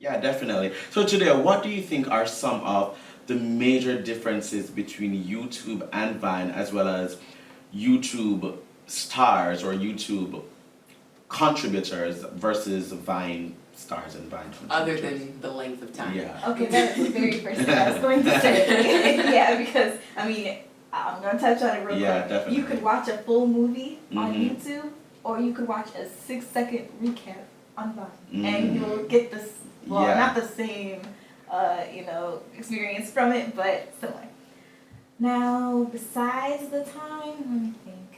Yeah, definitely. So today, what do you think are some of the major differences between YouTube and Vine, as well as YouTube stars or YouTube contributors versus Vine stars and Vine Other contributors? than the length of time. Yeah. Okay, that's the very first thing I was going to say. Yeah, because, I mean, I'm going to touch on it real Yeah, quick. definitely. You could watch a full movie on Mhm. YouTube, or you could watch a 6-second recap on Vine. Mhm. And you'll get this, well, Yeah. not the same, experience from it, but similar. Now, besides the time, let me think.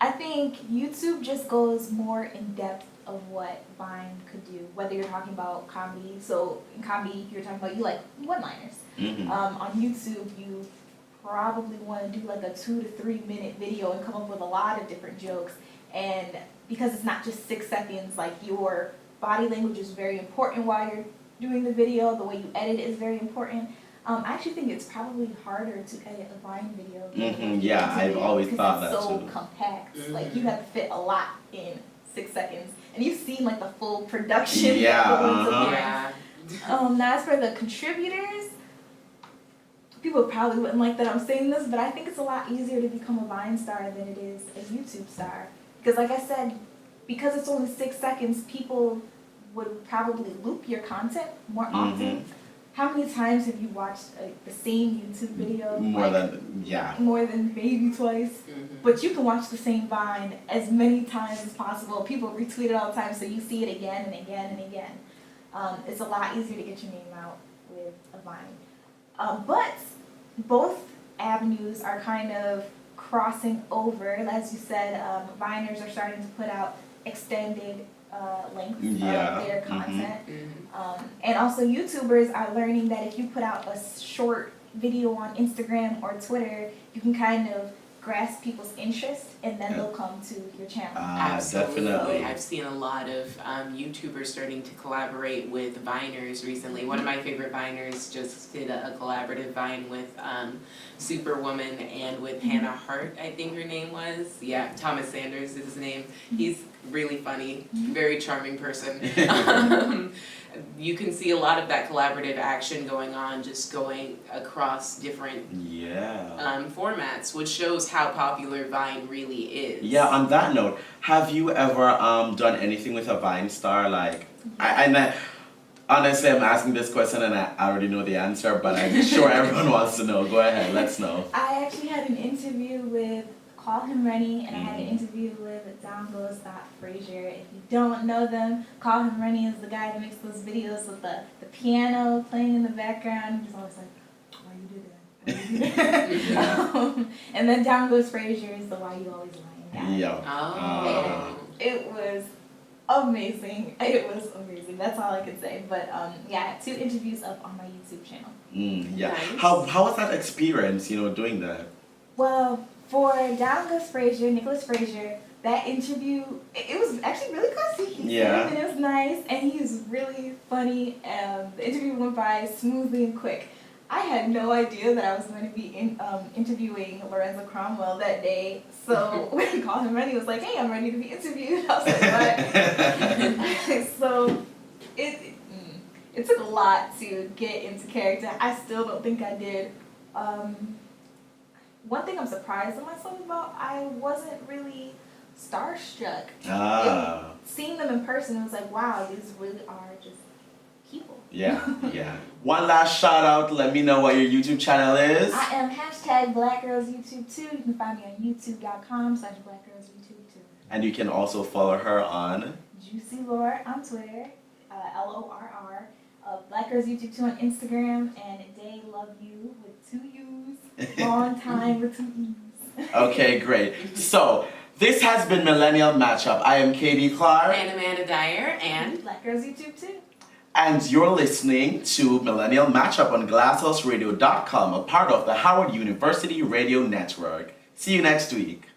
I think YouTube just goes more in depth of what Vine could do, whether you're talking about comedy. So in comedy, you're talking about you like one-liners. Mhm. On YouTube, you probably want to do like a 2 to 3 minute video and come up with a lot of different jokes. And because it's not just 6 seconds, like your body language is very important while you're doing the video. The way you edit it is very important. I actually think it's probably harder to edit a Vine video than a Yeah, YouTube I've video always because thought it's that so too. compact. Mhm. Like you have to fit a lot in 6 seconds, and you've seen like the full production. Yeah, that goes into uh-huh. Vine. Yeah. Now as for the contributors, people probably wouldn't like that I'm saying this, but I think it's a lot easier to become a Vine star than it is a YouTube star. Because like I said, because it's only 6 seconds, people would probably loop your content more often. How many times have you watched the same YouTube video? More Like, than, yeah. more than maybe twice. Mhm. But you can watch the same Vine as many times as possible. People retweet it all the time, so you see it again and again and again. It's a lot easier to get your name out with a Vine. But both avenues are kind of crossing over. As you said, Viners are starting to put out extended lengths Yeah, of their mhm. content. Mhm. And also YouTubers are learning that if you put out a short video on Instagram or Twitter, you can kind of grasp people's interest and then they'll come to your channel. Absolutely. Definitely. I've seen a lot of YouTubers starting to collaborate with Viners recently. One of my favorite Viners just did a collaborative Vine with Superwoman and with Hannah Hart, I think her name was. Yeah, Thomas Sanders is his name. He's really funny, very charming person. You can see a lot of that collaborative action going on, just going across different Yeah. formats, which shows how popular Vine really is. Yeah, on that note, have you ever done anything with a Vine star? Like, honestly, I'm asking this question and I already know the answer, but I'm sure everyone wants to know. Go ahead, let's know. I actually had an interview with Call Him Rennie, and I had an interview with Frazier. If you don't know them, Call Him Rennie is the guy that makes those videos with the piano playing in the background. He's always like, why you do that? Why you do that? Yeah. And then Down Goes Frazier is the Why You Always Lying guy. Yeah. Oh. It was amazing. It was amazing. That's all I can say. But yeah, I have 2 interviews up on my YouTube channel. Yeah. Nice. How was that experience, doing that? Well, for Down Goes Frazier, Nicholas Frazier, that interview, it was actually really classy. He Yeah. said, and it was nice, and he was really funny. The interview went by smoothly and quick. I had no idea that I was going to be interviewing Lorenzo Cromwell that day. So when he called him ready, he was like, "Hey, I'm ready to be interviewed." I was like, "What?" So it took a lot to get into character. I still don't think I did. One thing I'm surprised at myself about, I wasn't really starstruck. Seeing them in person, it was like, wow, these really are just people. Yeah. One last shout out. Let me know what your YouTube channel is. I am #BlackGirlsYouTube2. You can find me on youtube.com/BlackGirlsYouTube2. And you can also follow her on Juicy Lore on Twitter, LORR. Black Girls YouTube 2 on Instagram, and Day Love You with 2 U's. Long time with 2 E's. Okay, great. So, this has been Millennial Matchup. I am Katie Clarke. And Amanda Dyer, and Black Girls YouTube 2. And you're listening to Millennial Matchup on GlassHouseRadio.com, a part of the Howard University Radio Network. See you next week.